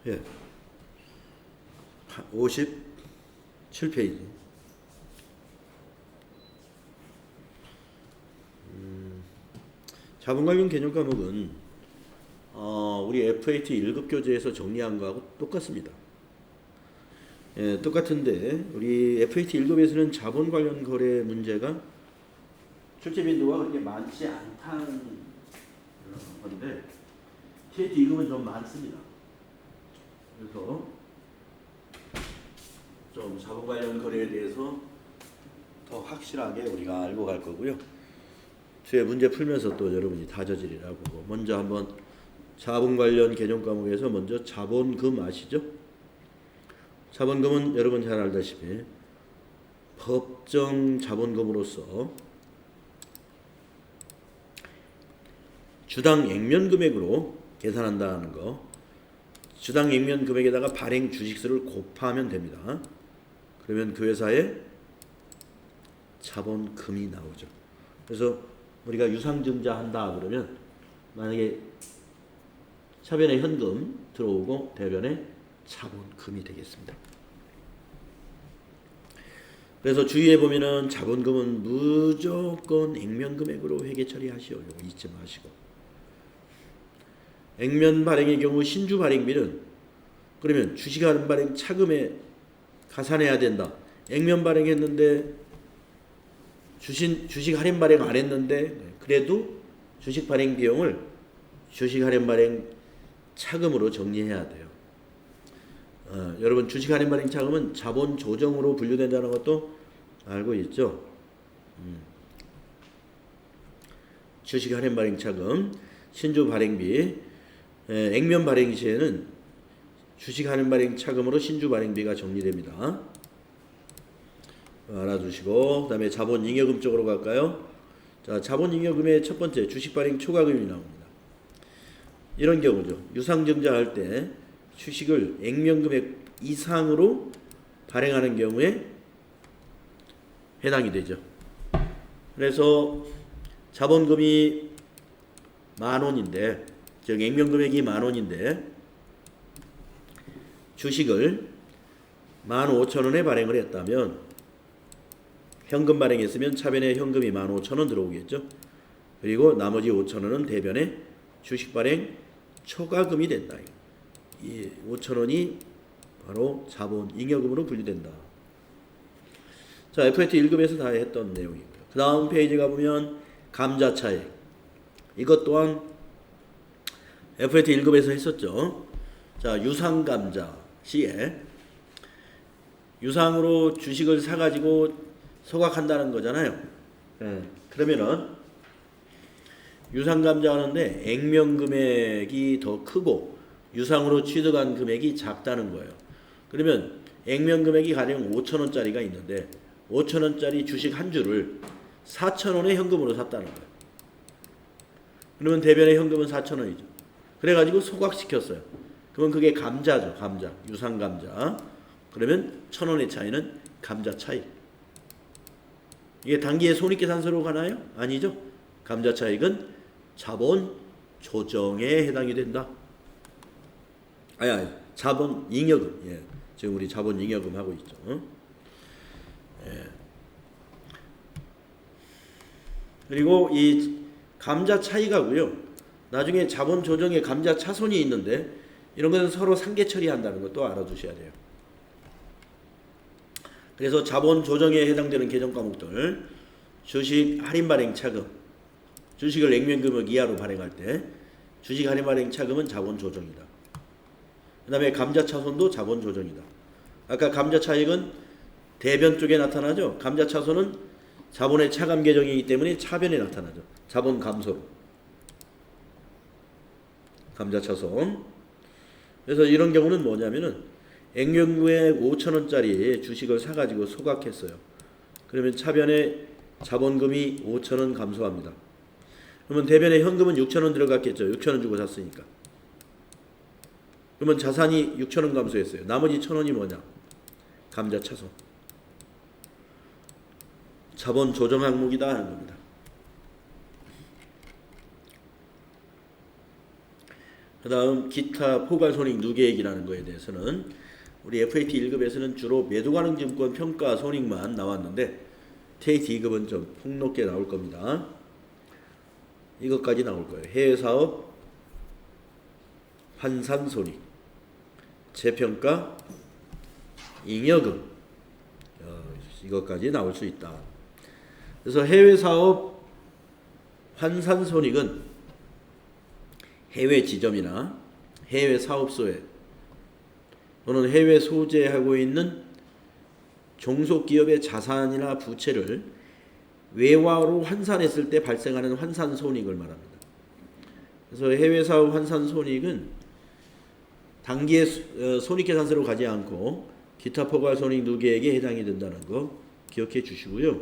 예. 57페이지. 자본 관련 개념 과목은 우리 FAT 1급 교재에서 정리한 거하고 똑같습니다. 예, 똑같은데 우리 FAT 1급에서는 자본 관련 거래 문제가 출제 빈도가 그렇게 많지 않다는 건데 TAT 2급은 좀 많습니다. 그래서 좀 자본 관련 거래에 대해서 더 확실하게 우리가 알고 갈 거고요. 뒤에 문제 풀면서 또 여러분이 다져지리라고 보고, 먼저 한번 자본 관련 개념 과목에서 먼저 자본금 아시죠? 자본금은 여러분 잘 알다시피 법정 자본금으로서 주당 액면 금액으로 계산한다는 거, 주당 액면 금액에다가 발행 주식수를 곱하면 됩니다. 그러면 그 회사에 자본금이 나오죠. 그래서 우리가 유상증자 한다 그러면 만약에 차변에 현금 들어오고 대변에 자본금이 되겠습니다. 그래서 주의해 보면은 자본금은 무조건 액면 금액으로 회계 처리하시오. 이거 잊지 마시고. 액면 발행의 경우 신주 발행비는 그러면 주식 할인 발행 차금에 가산해야 된다. 액면 발행했는데 주식 할인 발행 안 했는데 그래도 주식 발행 비용을 주식 할인 발행 차금으로 정리해야 돼요. 여러분 주식 할인 발행 차금은 자본 조정으로 분류된다는 것도 알고 있죠? 주식 할인 발행 차금, 신주 발행비, 액면 발행 시에는 주식 할인 발행 차금으로 신주 발행비가 정리됩니다. 알아두시고, 그 다음에 자본 잉여금 쪽으로 갈까요? 자, 자본 잉여금의 첫 번째 주식 발행 초과금이 나옵니다. 이런 경우죠. 유상증자 할 때 주식을 액면 금액 이상으로 발행하는 경우에 해당이 되죠. 그래서 자본금이 10,000원인데, 즉 액면 금액이 10,000원인데 주식을 15,000원에 발행을 했다면, 현금 발행했으면 차변에 현금이 15,000원 들어오겠죠. 그리고 나머지 5,000원은 대변에 주식 발행 초과금이 된다. 이 5,000원이 바로 자본 잉여금으로 분류된다. 자, FAT 1급에서 다 했던 내용이고요. 그 다음 페이지 가보면 감자차익. 이것 또한 FAT 1급에서 했었죠. 자, 유상감자 시에 유상으로 주식을 사가지고 소각한다는 거잖아요. 그러면은 유상감자 하는데 액면 금액이 더 크고 유상으로 취득한 금액이 작다는 거예요. 그러면 액면 금액이 가령 5,000원짜리가 있는데 5,000원짜리 주식 한 주를 4,000원에 현금으로 샀다는 거예요. 그러면 대변의 현금은 4,000원이죠. 그래가지고 소각시켰어요. 그러면 그게 감자죠. 감자. 유상감자. 그러면 1,000원의 차이는 감자 차익. 이게 단기의 손익계산서로 가나요? 아니죠. 감자 차익은 자본 조정에 해당이 된다. 아니, 자본 잉여금. 예. 지금 우리 자본 잉여금 하고 있죠. 예. 그리고 이 감자 차익하고요. 나중에 자본 조정에 감자 차손이 있는데 이런 것은 서로 상계 처리한다는 것도 알아두셔야 돼요. 그래서 자본 조정에 해당되는 개정 과목들, 주식 할인 발행 차금, 주식을 액면 금액 이하로 발행할 때 주식 할인 발행 차금은 자본 조정이다. 그 다음에 감자 차손도 자본 조정이다. 아까 감자 차익은 대변 쪽에 나타나죠. 감자 차손은 자본의 차감 계정이기 때문에 차변에 나타나죠. 자본 감소로. 감자 차손. 그래서 이런 경우는 뭐냐면은 액면 금액 5,000원짜리 주식을 사가지고 소각했어요. 그러면 차변에 자본금이 5,000원 감소합니다. 그러면 대변에 현금은 6,000원 들어갔겠죠. 6,000원 주고 샀으니까. 그러면 자산이 6,000원 감소했어요. 나머지 1,000원이 뭐냐? 감자 차손. 자본 조정 항목이다 하는 겁니다. 그 다음 기타 포괄손익 누계액이라는 거에 대해서는 우리 FAT 1급에서는 주로 매도가능증권 평가 손익만 나왔는데 TAT 2급은 좀 폭넓게 나올 겁니다. 이것까지 나올 거예요. 해외사업 환산손익, 재평가, 잉여금, 이것까지 나올 수 있다. 그래서 해외사업 환산손익은 해외 지점이나 해외 사업소에 또는 해외 소재하고 있는 종속기업의 자산이나 부채를 외화로 환산했을 때 발생하는 환산손익을 말합니다. 그래서 해외사업 환산손익은 단기의 손익계산서로 가지 않고 기타 포괄손익 누계액에 해당이 된다는 거 기억해 주시고요.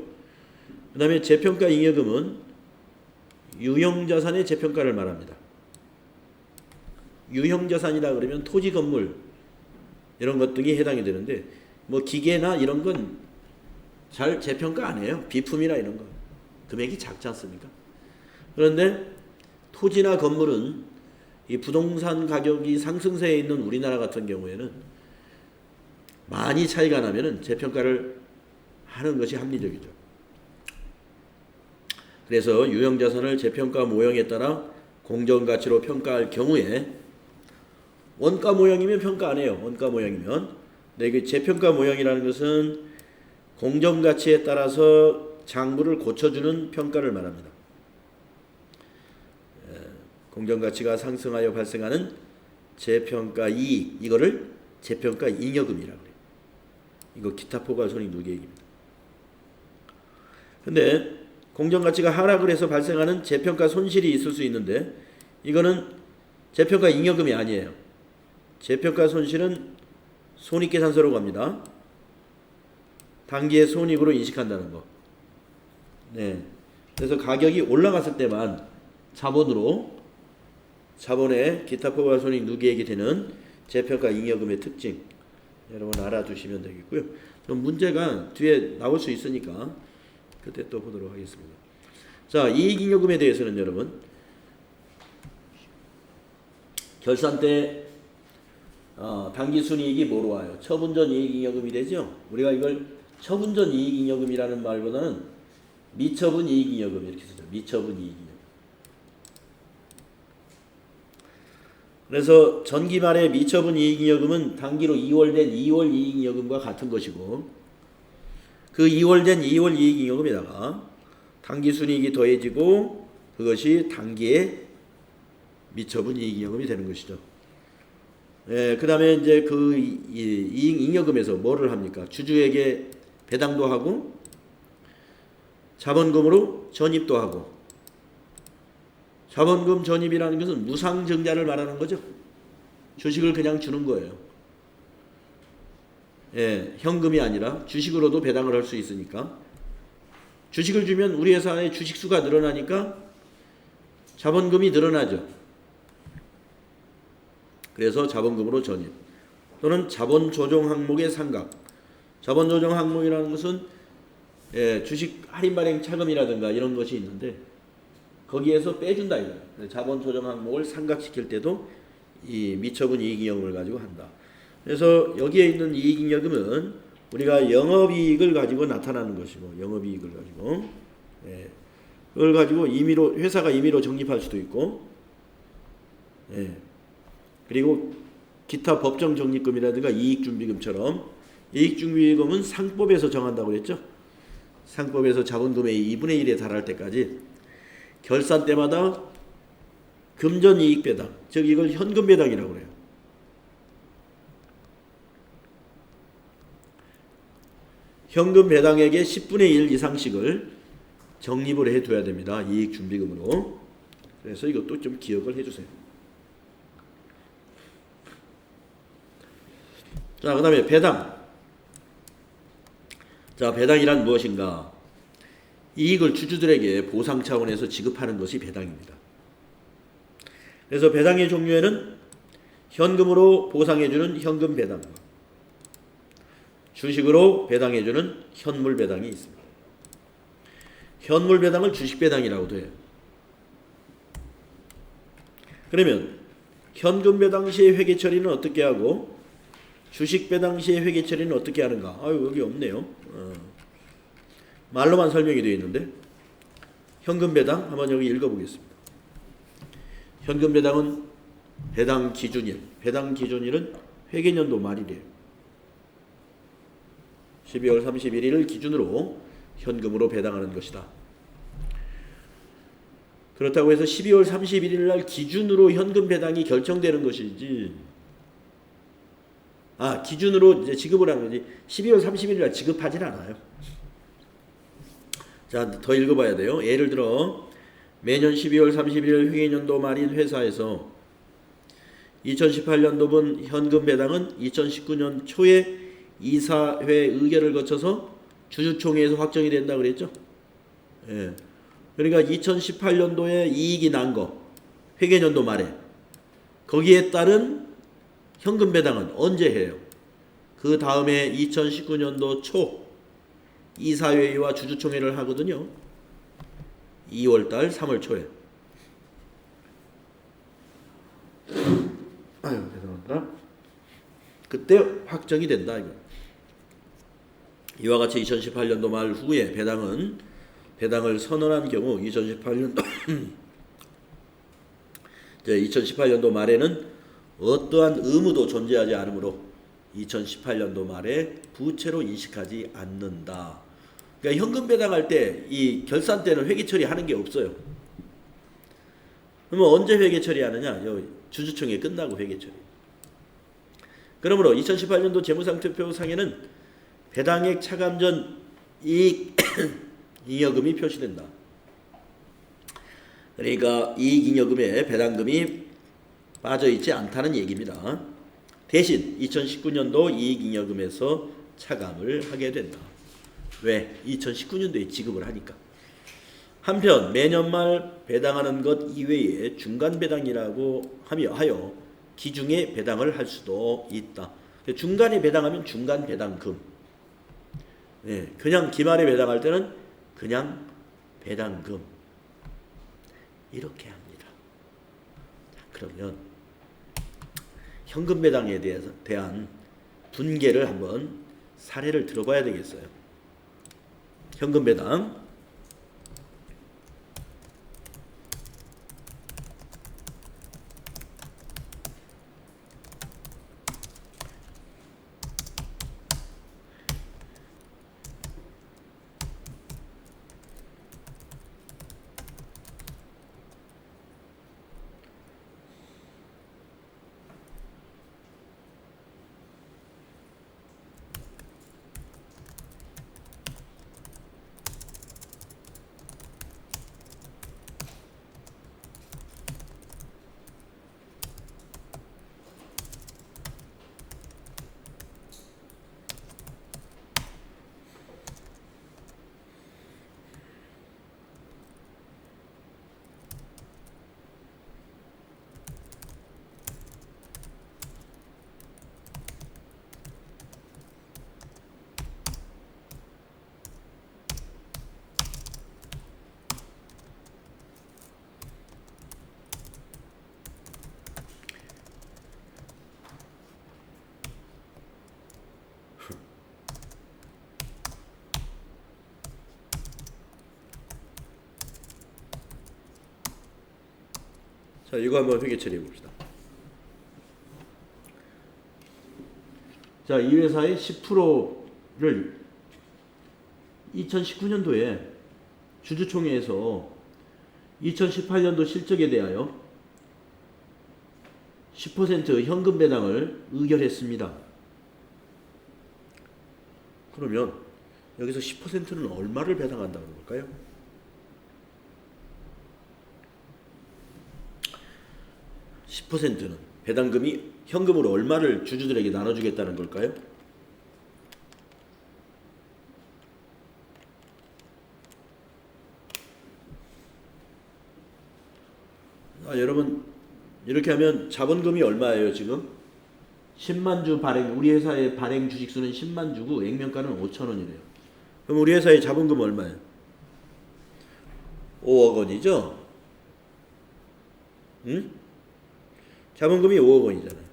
그 다음에 재평가 잉여금은 유형자산의 재평가를 말합니다. 유형자산이라 그러면 토지, 건물 이런 것 등이 해당이 되는데 뭐 기계나 이런 건 잘 재평가 안 해요. 비품이나 이런 거 금액이 작지 않습니까? 그런데 토지나 건물은 이 부동산 가격이 상승세에 있는 우리나라 같은 경우에는 많이 차이가 나면은 재평가를 하는 것이 합리적이죠. 그래서 유형자산을 재평가 모형에 따라 공정가치로 평가할 경우에 원가 모형이면 평가 안 해요. 원가 모형이면. 근데 이게 재평가 모형이라는 것은 공정가치에 따라서 장부를 고쳐주는 평가를 말합니다. 공정가치가 상승하여 발생하는 재평가 이익, 이거를 재평가 잉여금이라고 해요. 이거 기타 포괄손익 누계액입니다. 근데 공정가치가 하락을 해서 발생하는 재평가 손실이 있을 수 있는데 이거는 재평가 잉여금이 아니에요. 재평가 손실은 손익계산서로 갑니다. 단기의 손익으로 인식한다는 거. 네. 그래서 가격이 올라갔을 때만 자본의 기타 포괄손익 누계액이 되는 재평가 잉여금의 특징 여러분 알아두시면 되겠고요. 그럼 문제가 뒤에 나올 수 있으니까 그때 또 보도록 하겠습니다. 자, 이익잉여금에 대해서는 여러분 결산 때 당기순이익이 뭐로 와요? 처분전 이익잉여금이 되죠. 우리가 이걸 처분전 이익잉여금이라는 말보다는 미처분 이익잉여금 이렇게 쓰죠. 미처분 이익잉여금. 그래서 전기 말의 미처분 이익잉여금은 단기로 이월된 2월 이익잉여금과 같은 것이고 그 이월된 2월 이익잉여금에다가 당기순이익이 더해지고 그것이 단기의 미처분 이익잉여금이 되는 것이죠. 예, 그 다음에 이제 그 이익잉여금에서 뭐를 합니까? 주주에게 배당도 하고 자본금으로 전입도 하고 자본금 전입이라는 것은 무상증자를 말하는 거죠. 주식을 그냥 주는 거예요. 예, 현금이 아니라 주식으로도 배당을 할 수 있으니까 주식을 주면 우리 회사의 주식수가 늘어나니까 자본금이 늘어나죠. 그래서 자본금으로 전입 또는 자본조정 항목의 상각. 자본조정 항목이라는 것은 주식 할인 발행 차금이라든가 이런 것이 있는데 거기에서 빼준다 이거예요. 자본조정 항목을 상각시킬 때도 이 미처분 이익잉여금을 가지고 한다. 그래서 여기에 있는 이익잉여금은 우리가 영업이익을 가지고 나타나는 것이고 영업이익을 가지고 그걸 가지고 임의로 회사가 임의로 적립할 수도 있고 그리고 기타 법정 적립금이라든가 이익준비금처럼 이익준비금은 상법에서 정한다고 그랬죠. 상법에서 자본금의 2분의 1에 달할 때까지 결산 때마다 금전 이익 배당, 즉 이걸 현금 배당이라고 그래요. 현금 배당액의 10분의 1 이상씩을 적립을 해둬야 됩니다. 이익준비금으로. 그래서 이것도 좀 기억을 해주세요. 자, 그 다음에 배당. 자, 배당이란 무엇인가? 이익을 주주들에게 보상 차원에서 지급하는 것이 배당입니다. 그래서 배당의 종류에는 현금으로 보상해주는 현금 배당과 주식으로 배당해주는 현물 배당이 있습니다. 현물 배당을 주식 배당이라고도 해요. 그러면 현금 배당 시의 회계 처리는 어떻게 하고 주식 배당 시의 회계 처리는 어떻게 하는가? 아유, 여기 없네요. 말로만 설명이 되어 있는데 현금 배당 한번 여기 읽어보겠습니다. 현금 배당은 배당 기준일, 배당 기준일은 회계년도 말이래요. 12월 31일을 기준으로 현금으로 배당하는 것이다. 그렇다고 해서 12월 31일 날 기준으로 현금 배당이 결정되는 것이지, 기준으로 이제 지급을 하는 거지 12월 31일 날 지급하진 않아요. 자, 더 읽어봐야 돼요. 예를 들어 매년 12월 31일 회계년도 말인 회사에서 2018년도분 현금 배당은 2019년 초에 이사회 의결을 거쳐서 주주총회에서 확정이 된다 그랬죠. 예. 그러니까 2018년도에 이익이 난 거, 회계년도 말에 거기에 따른 현금 배당은 언제 해요? 그 다음에 2019년도 초 이사회의와 주주총회를 하거든요. 2월달, 3월 초에. 아유, 죄송합니다. 그때 확정이 된다 이거. 이와 같이 2018년도 말 후에 배당을 선언한 경우 2018년도 말에는 어떠한 의무도 존재하지 않으므로 2018년도 말에 부채로 인식하지 않는다. 그러니까 현금 배당할 때 이 결산 때는 회계 처리하는 게 없어요. 그러면 언제 회계 처리하느냐? 주주총회 끝나고 회계 처리. 그러므로 2018년도 재무상태표상에는 배당액 차감 전 이익 잉여금이 표시된다. 그러니까 이익 잉여금에 배당금이 빠져있지 않다는 얘기입니다. 대신 2019년도 이익 잉여금에서 차감을 하게 된다. 왜? 2019년도에 지급을 하니까. 한편 매년 말 배당하는 것 이외에 중간 배당이라고 하여 기중에 배당을 할 수도 있다. 중간에 배당하면 중간 배당금. 네, 그냥 기말에 배당할 때는 그냥 배당금. 이렇게 합니다. 자, 그러면 현금 배당에 대한 분계를 한번 사례를 들어봐야 되겠어요. 현금 배당. 자, 이거 한번 회계 처리해 봅시다. 자, 이 회사의 10%를 2019년도에 주주총회에서 2018년도 실적에 대하여 10% 현금 배당을 의결했습니다. 그러면 여기서 10%는 얼마를 배당한다는 걸까요? 10%는 배당금이 현금으로 얼마를 주주들에게 나눠주겠다는 걸까요? 여러분 이렇게 하면 자본금이 얼마예요 지금? 10만 주 발행, 우리 회사의 발행 주식수는 10만 주고 액면가는 5,000원이래요. 그럼 우리 회사의 자본금 얼마예요? 5억 원이죠? 응? 자본금이 5억 원이잖아요.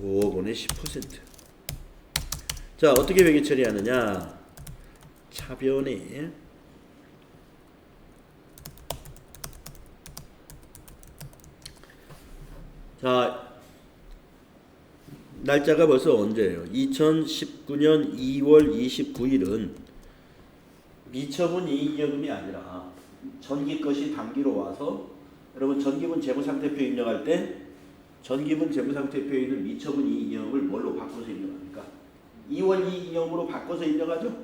(5억) 원의 10%. 자, 어떻게 회계 처리하느냐? 차변에 자, 날짜가 벌써 언제예요? 2019년 2월 29일은 미처분 이익여금이 아니라 전기 것이 단기로 와서, 여러분 전기분 재무상태표 입력할 때 전기분 재무상태표에 있는 미처분 이익여금을 뭘로 바꿔서 입력합니까? 2월 이익여금으로 바꿔서 입력하죠?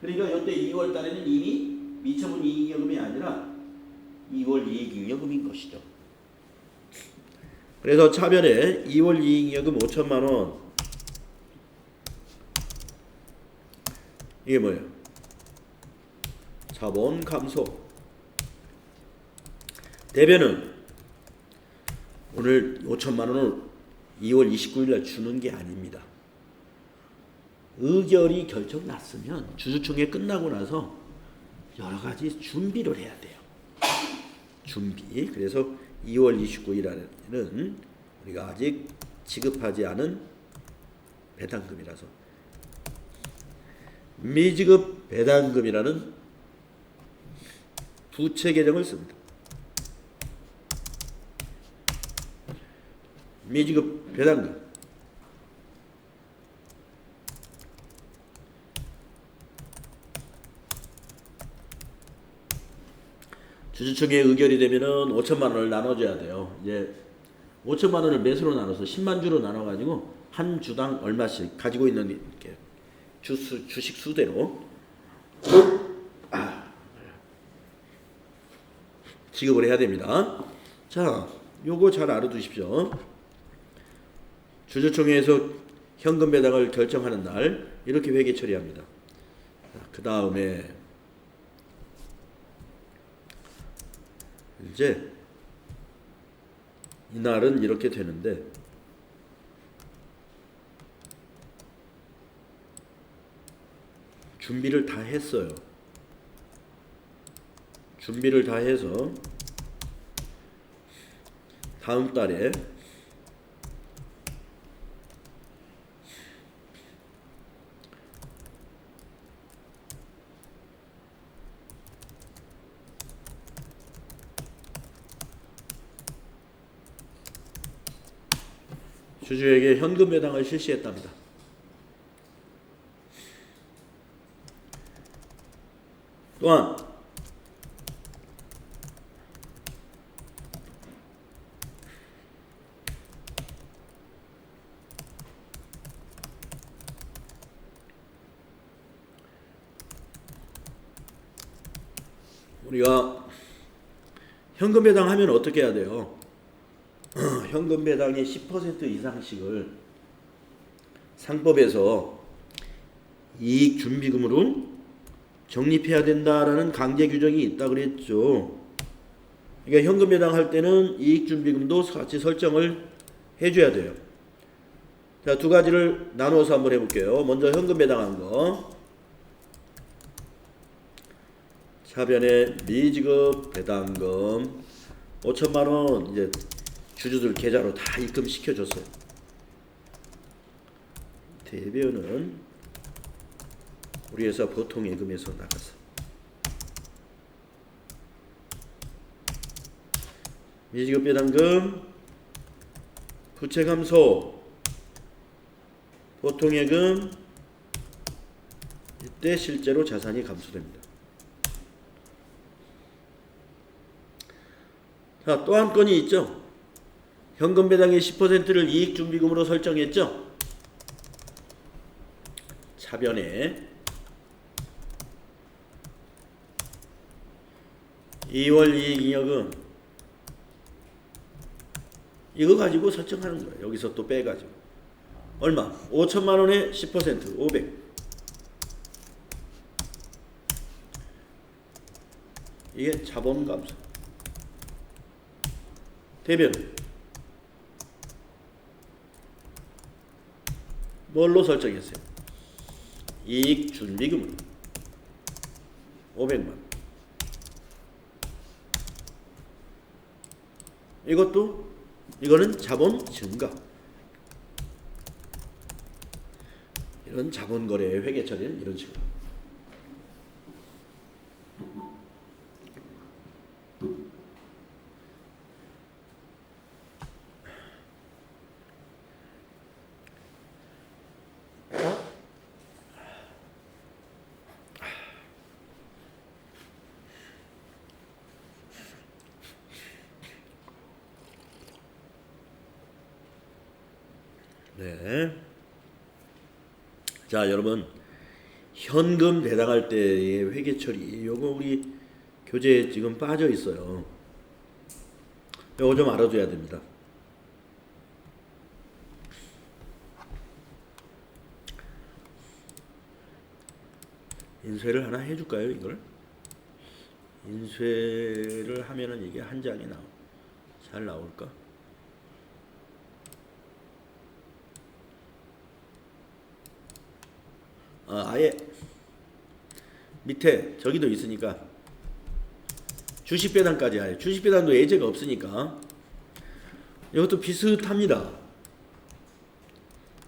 그러니까 이때 2월 달에는 이미 미처분 이익여금이 아니라 2월 이익여금인 것이죠. 그래서 차변에 2월 이익여금 5천만 원, 이게 뭐예요? 자본 감소. 대변은 오늘 5천만 원을 2월 29일 날 주는 게 아닙니다. 의결이 결정났으면 주주총회 끝나고 나서 여러 가지 준비를 해야 돼요. 준비. 그래서 2월 29일에는 우리가 아직 지급하지 않은 배당금이라서 미지급 배당금이라는 부채 계정을 씁니다. 미지급 배당금. 주주총회 의결이 되면은 5천만 원을 나눠줘야 돼요. 이제 5천만 원을 매수로 나눠서 10만 주로 나눠가지고 한 주당 얼마씩 가지고 있는 이렇게 주식 수대로 지급을 해야 됩니다. 자, 요거 잘 알아두십시오. 주주총회에서 현금 배당을 결정하는 날 이렇게 회계 처리합니다. 그 다음에 이제 이날은 이렇게 되는데, 준비를 다 했어요. 준비를 다 해서 다음 달에 주주에게 현금 배당을 실시했답니다. 또한 우리가 현금 배당하면 어떻게 해야 돼요? 현금 배당의 10% 이상씩을 상법에서 이익 준비금으로 적립해야 된다라는 강제 규정이 있다 그랬죠. 그러니까 현금 배당할 때는 이익 준비금도 같이 설정을 해줘야 돼요. 자, 두 가지를 나누어서 한번 해볼게요. 먼저 현금 배당한 거. 차변에 미지급 배당금 5천만 원 이제 주주들 계좌로 다 입금시켜줬어요. 대변은 우리 회사 보통 예금에서 나갔어. 미지급 배당금, 부채 감소, 보통 예금, 이때 실제로 자산이 감소됩니다. 자, 또 한 건이 있죠. 현금 배당의 10%를 이익 준비금으로 설정했죠. 차변에 2월 이익잉여금 이거 가지고 설정하는 거예요. 여기서 또 빼가지고 얼마? 5천만 원에 10% 500. 이게 자본 감소. 대변 뭘로 설정했어요? 이익 준비금으로 500만. 이거는 자본 증가. 이런 자본 거래의 회계 처리는 이런 식으로. 네. 자, 여러분, 현금 배당할 때의 회계 처리, 요거 우리 교재에 지금 빠져 있어요. 요거 좀 알아둬야 됩니다. 인쇄를 하나 해줄까요, 이걸? 인쇄를 하면은 이게 한 장이 잘 나올까? 아예 밑에 저기도 있으니까 주식 배당까지 해요. 주식 배당도 예제가 없으니까 이것도 비슷합니다.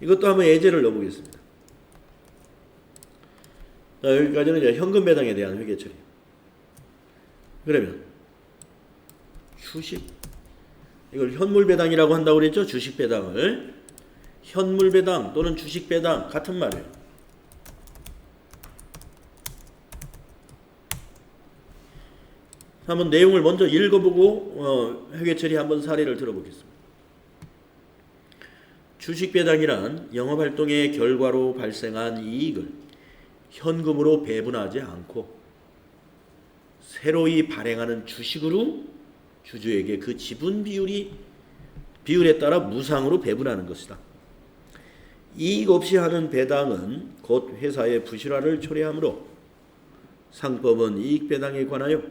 이것도 한번 예제를 넣어보겠습니다. 자, 여기까지는 이제 현금 배당에 대한 회계 처리. 그러면 주식, 이걸 현물 배당이라고 한다고 그랬죠? 주식 배당을 현물 배당 또는 주식 배당 같은 말이에요. 한번 내용을 먼저 읽어보고 회계 처리 한번 사례를 들어보겠습니다. 주식 배당이란 영업활동의 결과로 발생한 이익을 현금으로 배분하지 않고 새로이 발행하는 주식으로 주주에게 그 지분 비율에 따라 무상으로 배분하는 것이다. 이익 없이 하는 배당은 곧 회사의 부실화를 초래하므로 상법은 이익 배당에 관하여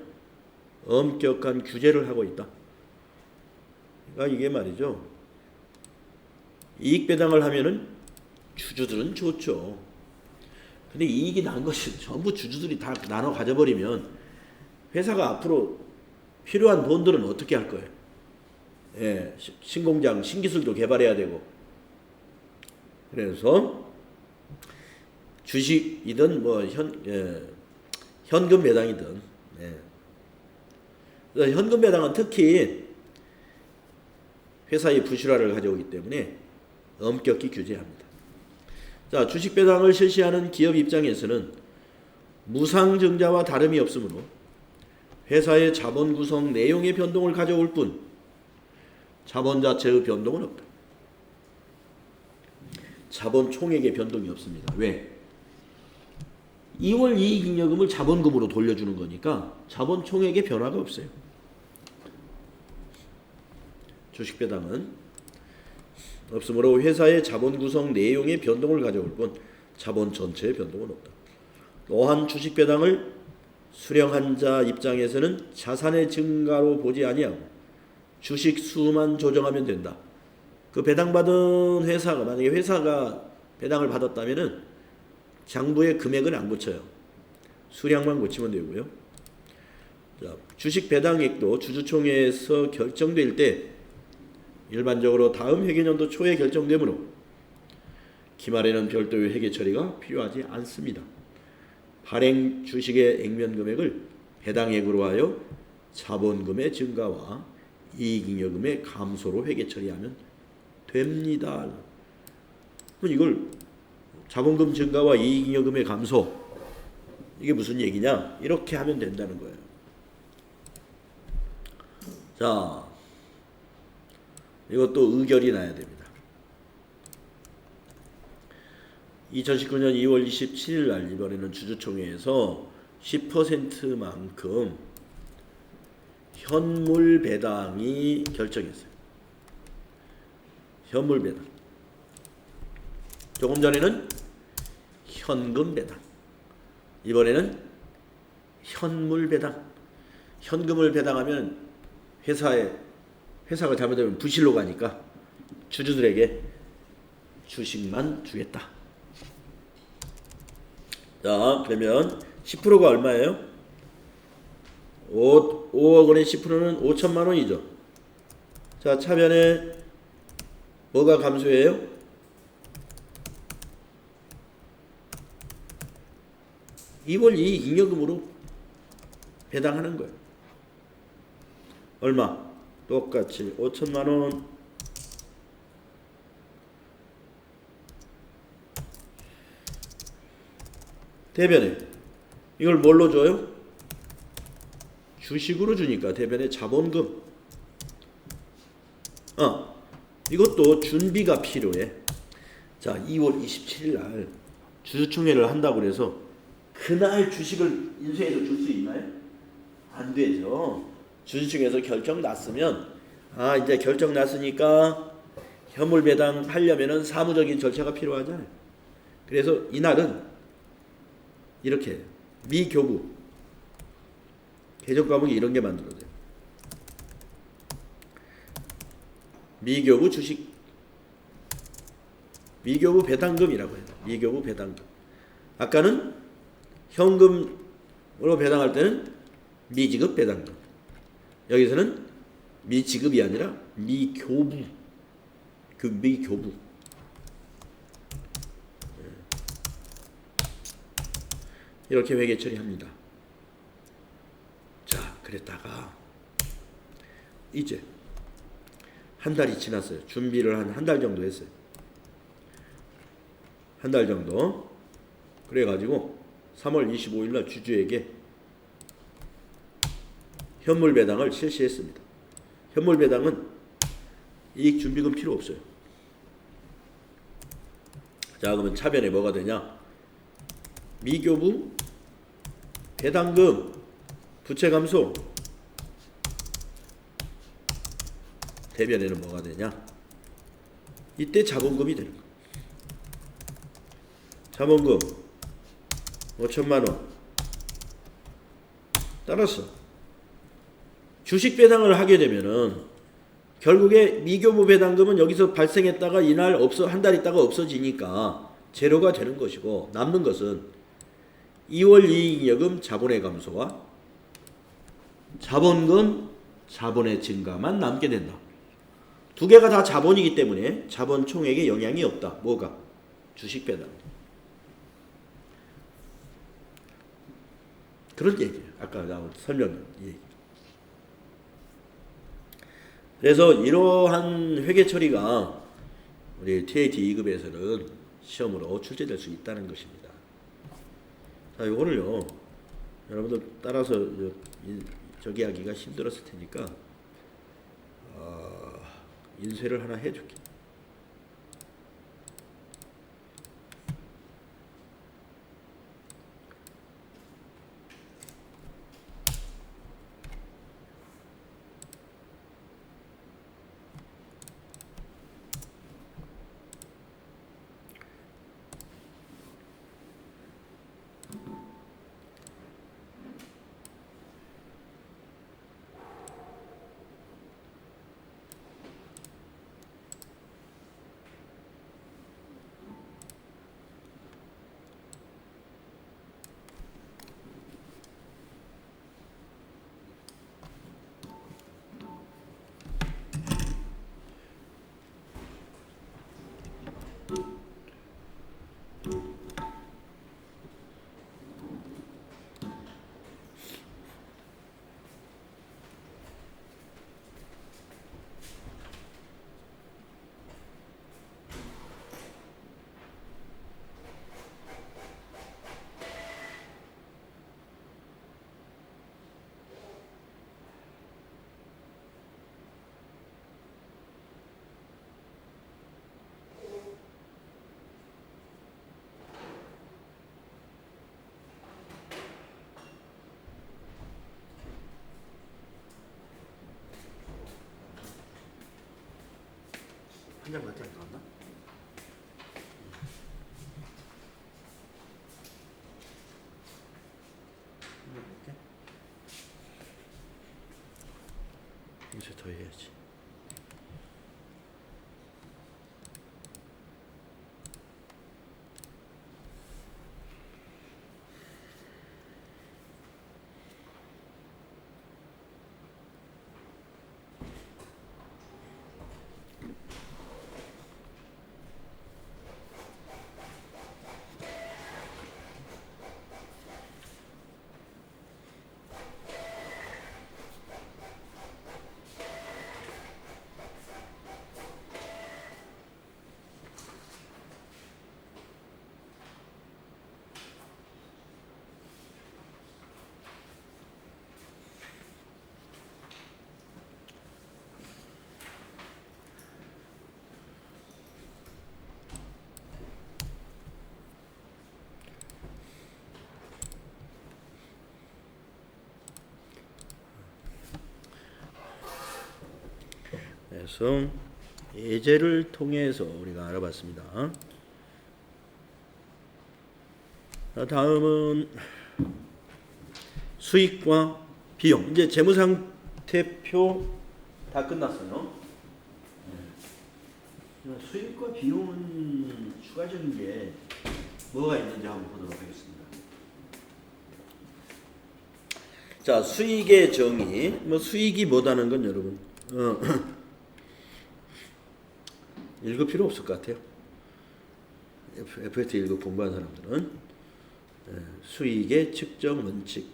엄격한 규제를 하고 있다. 그러니까 이게 말이죠. 이익 배당을 하면은 주주들은 좋죠. 근데 이익이 난 것이 전부 주주들이 다 나눠 가져버리면 회사가 앞으로 필요한 돈들은 어떻게 할 거예요? 예, 신공장, 신기술도 개발해야 되고. 그래서 주식이든 뭐 현금 배당이든. 현금 배당은 특히 회사의 부실화를 가져오기 때문에 엄격히 규제합니다. 자, 주식 배당을 실시하는 기업 입장에서는 무상증자와 다름이 없으므로 회사의 자본 구성 내용의 변동을 가져올 뿐 자본 자체의 변동은 없다. 자본 총액의 변동이 없습니다. 왜? 2월 이익잉여금을 자본금으로 돌려주는 거니까 자본 총액의 변화가 없어요. 주식 배당은 없으므로 회사의 자본 구성 내용의 변동을 가져올 뿐 자본 전체의 변동은 없다. 또한 주식 배당을 수령한 자 입장에서는 자산의 증가로 보지 아니하고 주식 수만 조정하면 된다. 그 배당받은 회사가 만약에 회사가 배당을 받았다면은 장부의 금액은 안 고쳐요. 수량만 고치면 되고요. 자, 주식 배당액도 주주총회에서 결정될 때 일반적으로 다음 회계년도 초에 결정되므로 기말에는 별도의 회계 처리가 필요하지 않습니다. 발행 주식의 액면 금액을 배당액으로 하여 자본금의 증가와 이익잉여금의 감소로 회계 처리하면 됩니다. 그럼 이걸 자본금 증가와 이익잉여금의 감소, 이게 무슨 얘기냐? 이렇게 하면 된다는 거예요. 자, 이것도 의결이 나야 됩니다. 2019년 2월 27일 날 이번에는 주주총회에서 10%만큼 현물 배당이 결정했어요. 현물 배당. 조금 전에는 현금 배당. 이번에는 현물 배당. 현금을 배당하면 회사가 잘못되면 부실로 가니까 주주들에게 주식만 주겠다. 자, 그러면 10%가 얼마예요? 5억 원의 10%는 5천만 원이죠. 자, 차변에 뭐가 감소해요? 이월 이익 잉여금으로 배당하는 거예요. 얼마? 똑같이 5천만 원. 대변에 이걸 뭘로 줘요? 주식으로 주니까 대변에 자본금. 이것도 준비가 필요해. 자, 2월 27일 날 주주총회를 한다고 그래서 그날 주식을 인수해서 줄 수 있나요? 안 되죠. 주주총회에서 결정 났으면 이제 결정 났으니까 현물 배당 하려면은 사무적인 절차가 필요하잖아요. 그래서 이날은 이렇게 미교부 개정 과목이 이런 게 만들어져요. 미교부 주식, 미교부 배당금이라고 해요. 미교부 배당금. 아까는 현금으로 배당할 때는 미지급 배당금. 여기서는 미지급이 아니라 미교부. 그 미교부. 이렇게 회계 처리합니다. 자, 그랬다가 이제 한 달이 지났어요. 준비를 한 달 정도 했어요. 한 달 정도. 그래가지고 3월 25일 날 주주에게 현물 배당을 실시했습니다. 현물 배당은 이익 준비금 필요 없어요. 자, 그러면 차변에 뭐가 되냐? 미교부 배당금 부채 감소. 대변에는 뭐가 되냐? 이때 자본금이 되는 거예요. 자본금 5천만 원. 따라서 주식 배당을 하게 되면은 결국에 미교부 배당금은 여기서 발생했다가 이날 한 달 있다가 없어지니까 제로가 되는 것이고, 남는 것은 2월 이익잉여금 자본의 감소와 자본금 자본의 증가만 남게 된다. 두 개가 다 자본이기 때문에 자본 총액에 영향이 없다. 뭐가? 주식 배당. 그런 얘기예요. 아까 나온 설명 얘기. 그래서 이러한 회계 처리가 우리 TAT 2급에서는 시험으로 출제될 수 있다는 것입니다. 자, 이거를요, 여러분들 따라서 저기 하기가 힘들었을 테니까 인쇄를 하나 해줄게. 한 장밖에 안 나왔나? 이제 더 해야지. 그래서 예제를 통해서 우리가 알아봤습니다. 자, 다음은 수익과 비용. 이제 재무상태표 다 끝났어요. 수익과 비용은 추가적인 게 뭐가 있는지 한번 보도록 하겠습니다. 자, 수익의 정의. 뭐 수익이 뭐다는 건 여러분 읽을 필요 없을 것 같아요. FAT 읽고 공부한 사람들은 수익의 측정 원칙.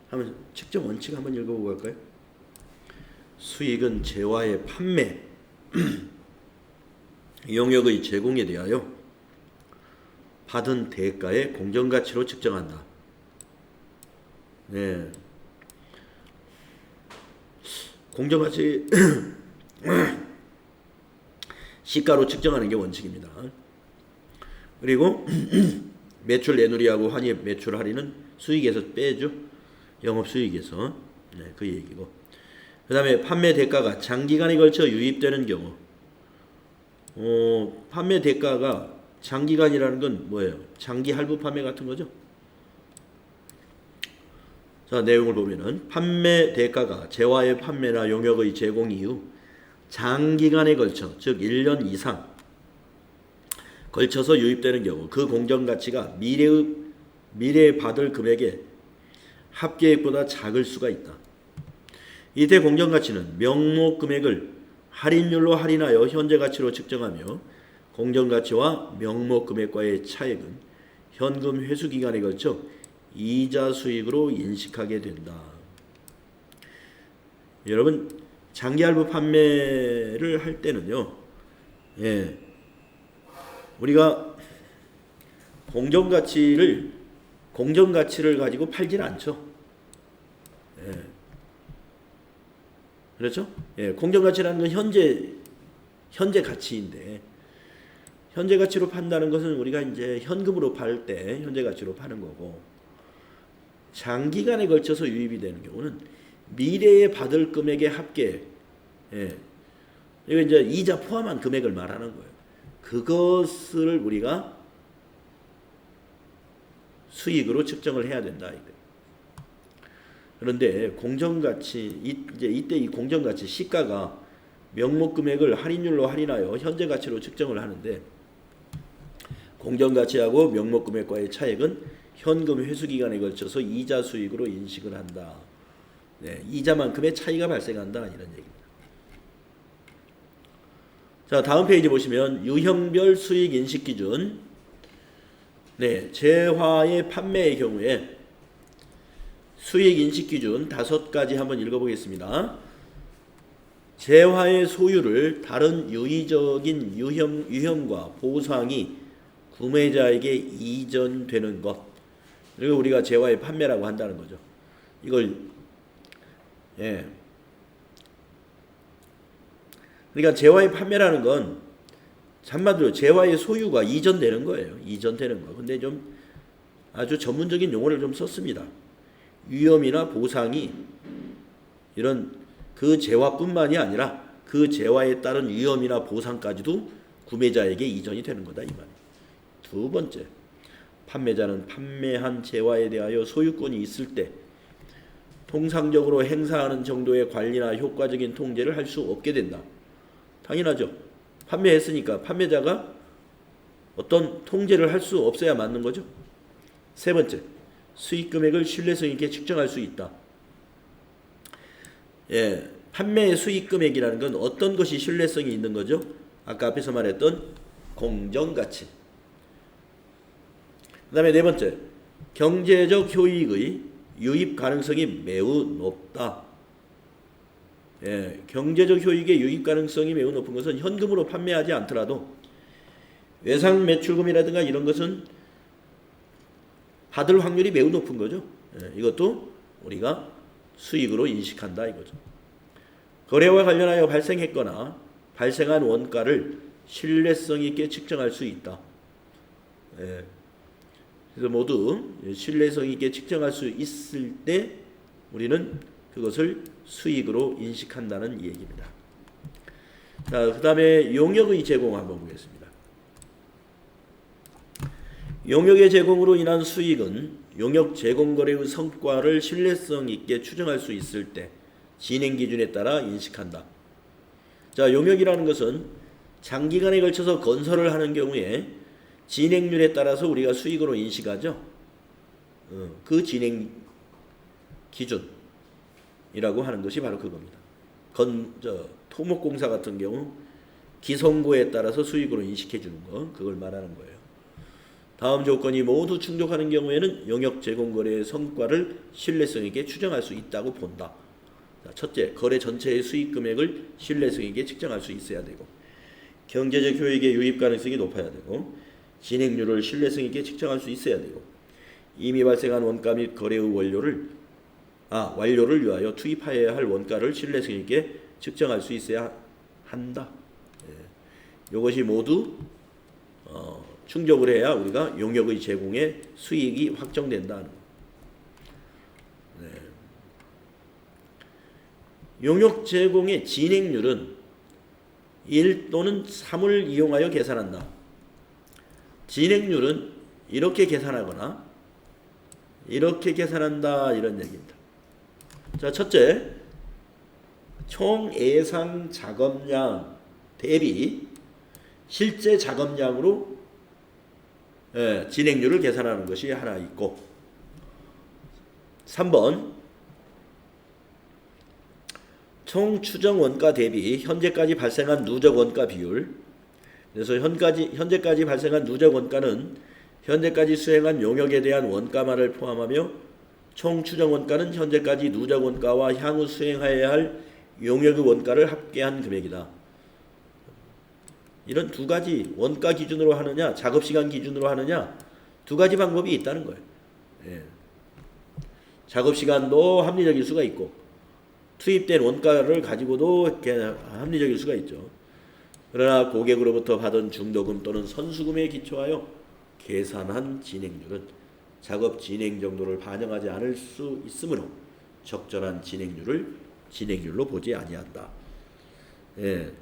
한번 측정 원칙 한번 읽어보고 갈까요? 수익은 재화의 판매, 용역의 제공에 대하여 받은 대가의 공정가치로 측정한다. 네. 공정가치 시가로 측정하는 게 원칙입니다. 그리고 매출 내누리하고 환입 매출 할인은 수익에서 빼죠. 영업수익에서. 네, 그 얘기고. 그 다음에 판매 대가가 장기간에 걸쳐 유입되는 경우. 판매 대가가 장기간이라는 건 뭐예요? 장기 할부 판매 같은 거죠. 자, 내용을 보면은 판매 대가가 재화의 판매나 용역의 제공 이후 장기간에 걸쳐, 즉 1년 이상 걸쳐서 유입되는 경우 그 공정가치가 미래에 받을 금액의 합계액보다 작을 수가 있다. 이때 공정가치는 명목 금액을 할인율로 할인하여 현재 가치로 측정하며 공정가치와 명목 금액과의 차액은 현금 회수 기간에 걸쳐 이자 수익으로 인식하게 된다. 여러분, 장기 할부 판매를 할 때는요, 우리가 공정가치를 가지고 팔질 않죠. 그렇죠? 공정가치라는 건 현재 가치인데, 현재 가치로 판다는 것은 우리가 이제 현금으로 팔 때 현재 가치로 파는 거고, 장기간에 걸쳐서 유입이 되는 경우는 미래에 받을 금액의 합계, 이거 이제 이자 포함한 금액을 말하는 거예요. 그것을 우리가 수익으로 측정을 해야 된다. 그런데 공정가치, 이때 이 공정가치 시가가 명목 금액을 할인율로 할인하여 현재 가치로 측정을 하는데, 공정가치하고 명목 금액과의 차액은 현금 회수 기간에 걸쳐서 이자 수익으로 인식을 한다. 네, 이자만큼의 차이가 발생한다, 이런 얘기입니다. 자, 다음 페이지 보시면 유형별 수익 인식 기준. 네, 재화의 판매의 경우에 수익 인식 기준 5가지 한번 읽어보겠습니다. 재화의 소유를 다른 유의적인 유형과 보상이 구매자에게 이전되는 것. 그리고 우리가 재화의 판매라고 한다는 거죠. 이걸 그러니까 재화의 판매라는 건 한마디로 재화의 소유가 이전되는 거예요. 이전되는 거. 근데 좀 아주 전문적인 용어를 좀 썼습니다. 위험이나 보상이 이런 그 재화뿐만이 아니라 그 재화에 따른 위험이나 보상까지도 구매자에게 이전이 되는 거다, 이 말이에요. 두 번째, 판매자는 판매한 재화에 대하여 소유권이 있을 때 통상적으로 행사하는 정도의 관리나 효과적인 통제를 할 수 없게 된다. 당연하죠. 판매했으니까 판매자가 어떤 통제를 할 수 없어야 맞는 거죠. 세 번째, 수익 금액을 신뢰성 있게 측정할 수 있다. 판매의 수익 금액이라는 건 어떤 것이 신뢰성이 있는 거죠? 아까 앞에서 말했던 공정가치. 그 다음에 네 번째, 경제적 효익의 유입 가능성이 매우 높다. 경제적 효익의 유입 가능성이 매우 높은 것은 현금으로 판매하지 않더라도 외상 매출금이라든가 이런 것은 받을 확률이 매우 높은 거죠. 이것도 우리가 수익으로 인식한다, 이거죠. 거래와 관련하여 발생했거나 발생한 원가를 신뢰성 있게 측정할 수 있다. 그래서 모두 신뢰성 있게 측정할 수 있을 때 우리는 그것을 수익으로 인식한다는 얘기입니다. 자, 그 다음에 용역의 제공 한번 보겠습니다. 용역의 제공으로 인한 수익은 용역 제공 거래의 성과를 신뢰성 있게 추정할 수 있을 때 진행 기준에 따라 인식한다. 자, 용역이라는 것은 장기간에 걸쳐서 건설을 하는 경우에 진행률에 따라서 우리가 수익으로 인식하죠. 그 진행 기준이라고 하는 것이 바로 그겁니다. 토목공사 같은 경우 기성고에 따라서 수익으로 인식해 주는 거, 그걸 말하는 거예요. 다음 조건이 모두 충족하는 경우에는 용역 제공 거래의 성과를 신뢰성 있게 추정할 수 있다고 본다. 자, 첫째, 거래 전체의 수익 금액을 신뢰성 있게 측정할 수 있어야 되고, 경제적 효익의 유입 가능성이 높아야 되고, 진행률을 신뢰성 있게 측정할 수 있어야 되고, 이미 발생한 원가 및 거래의 완료를 위하여 투입하여야 할 원가를 신뢰성 있게 측정할 수 있어야 한다. 이것이 모두 충족을 해야 우리가 용역의 제공에 수익이 확정된다는 거. 용역 제공의 진행률은 1 또는 3을 이용하여 계산한다. 진행률은 이렇게 계산하거나 이렇게 계산한다, 이런 얘기입니다. 자, 첫째, 총 예상 작업량 대비 실제 작업량으로 진행률을 계산하는 것이 하나 있고, 3번, 총 추정 원가 대비 현재까지 발생한 누적 원가 비율. 그래서 현재까지 발생한 누적 원가는 현재까지 수행한 용역에 대한 원가만을 포함하며 총 추정 원가는 현재까지 누적 원가와 향후 수행하여야 할 용역의 원가를 합계한 금액이다. 이런 두 가지, 원가 기준으로 하느냐 작업시간 기준으로 하느냐, 두 가지 방법이 있다는 거예요. 작업시간도 합리적일 수가 있고 투입된 원가를 가지고도 합리적일 수가 있죠. 그러나 고객으로부터 받은 중도금 또는 선수금에 기초하여 계산한 진행률은 작업 진행 정도를 반영하지 않을 수 있으므로 적절한 진행률로 보지 아니한다.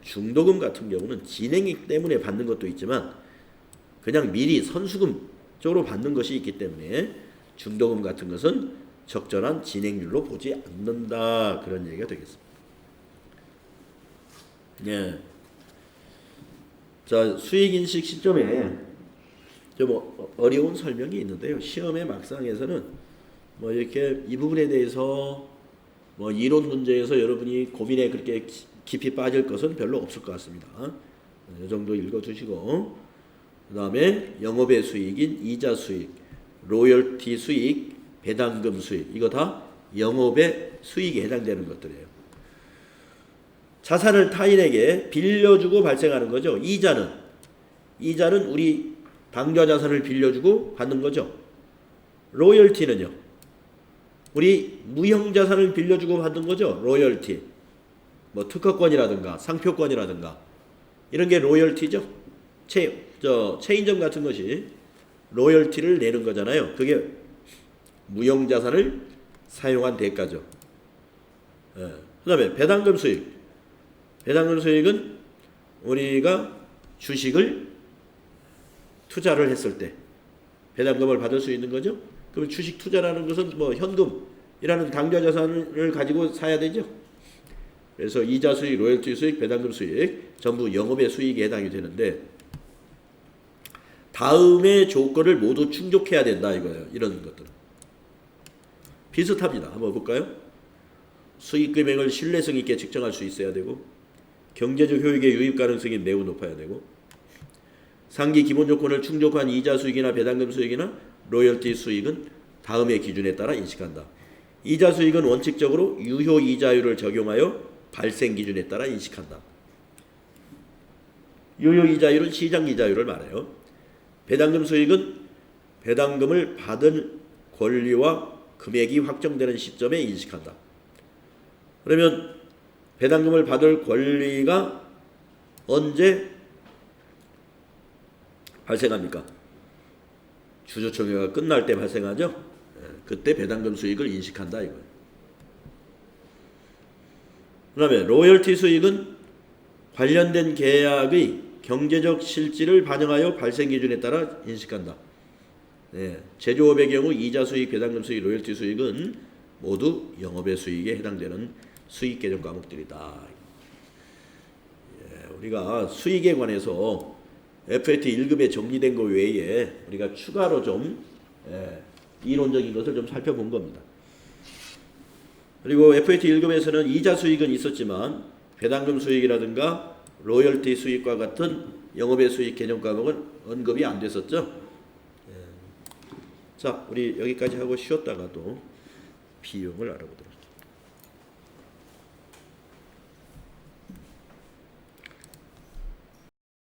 중도금 같은 경우는 진행이 때문에 받는 것도 있지만 그냥 미리 선수금 쪽으로 받는 것이 있기 때문에 중도금 같은 것은 적절한 진행률로 보지 않는다, 그런 얘기가 되겠습니다. 자, 수익인식 시점에 좀 어려운 설명이 있는데요. 시험의 막상에서는 이렇게 이 부분에 대해서 이론 문제에서 여러분이 고민에 그렇게 깊이 빠질 것은 별로 없을 것 같습니다. 이 정도 읽어두시고, 그 다음에 영업의 수익인 이자 수익, 로열티 수익, 배당금 수익, 이거 다 영업의 수익에 해당되는 것들이에요. 자산을 타인에게 빌려주고 발생하는 거죠. 이자는 우리 당좌 자산을 빌려주고 받는 거죠. 로열티는요, 우리 무형 자산을 빌려주고 받는 거죠. 로열티, 특허권이라든가 상표권이라든가 이런 게 로열티죠. 체인점 같은 것이 로열티를 내는 거잖아요. 그게 무형 자산을 사용한 대가죠. 그 다음에 배당금 수익. 배당금 수익은 우리가 주식을 투자를 했을 때 배당금을 받을 수 있는 거죠. 그럼 주식 투자라는 것은 현금이라는 당좌 자산을 가지고 사야 되죠. 그래서 이자 수익, 로열티 수익, 배당금 수익 전부 영업의 수익에 해당이 되는데, 다음의 조건을 모두 충족해야 된다 이거예요. 이런 것들은 비슷합니다. 한번 볼까요? 수익 금액을 신뢰성 있게 측정할 수 있어야 되고, 경제적 효익의 유입 가능성이 매우 높아야 되고, 상기 기본 조건을 충족한 이자 수익이나 배당금 수익이나 로열티 수익은 다음의 기준에 따라 인식한다. 이자 수익은 원칙적으로 유효 이자율을 적용하여 발생 기준에 따라 인식한다. 유효 이자율은 시장 이자율을 말해요. 배당금 수익은 배당금을 받을 권리와 금액이 확정되는 시점에 인식한다. 그러면 배당금을 받을 권리가 언제 발생합니까? 주주총회가 끝날 때 발생하죠. 그때 배당금 수익을 인식한다 이거예요. 그 다음에 로열티 수익은 관련된 계약의 경제적 실질을 반영하여 발생 기준에 따라 인식한다. 네, 제조업의 경우 이자 수익, 배당금 수익, 로열티 수익은 모두 영업의 수익에 해당되는 수익 개념 과목들이다. 예, 우리가 수익에 관해서 FAT 1급에 정리된 것 외에 우리가 추가로 좀 이론적인 것을 좀 살펴본 겁니다. 그리고 FAT 1급에서는 이자 수익은 있었지만 배당금 수익이라든가 로열티 수익과 같은 영업의 수익 개념 과목은 언급이 안 됐었죠. 자, 우리 여기까지 하고 쉬었다가 또 비용을 알아보도록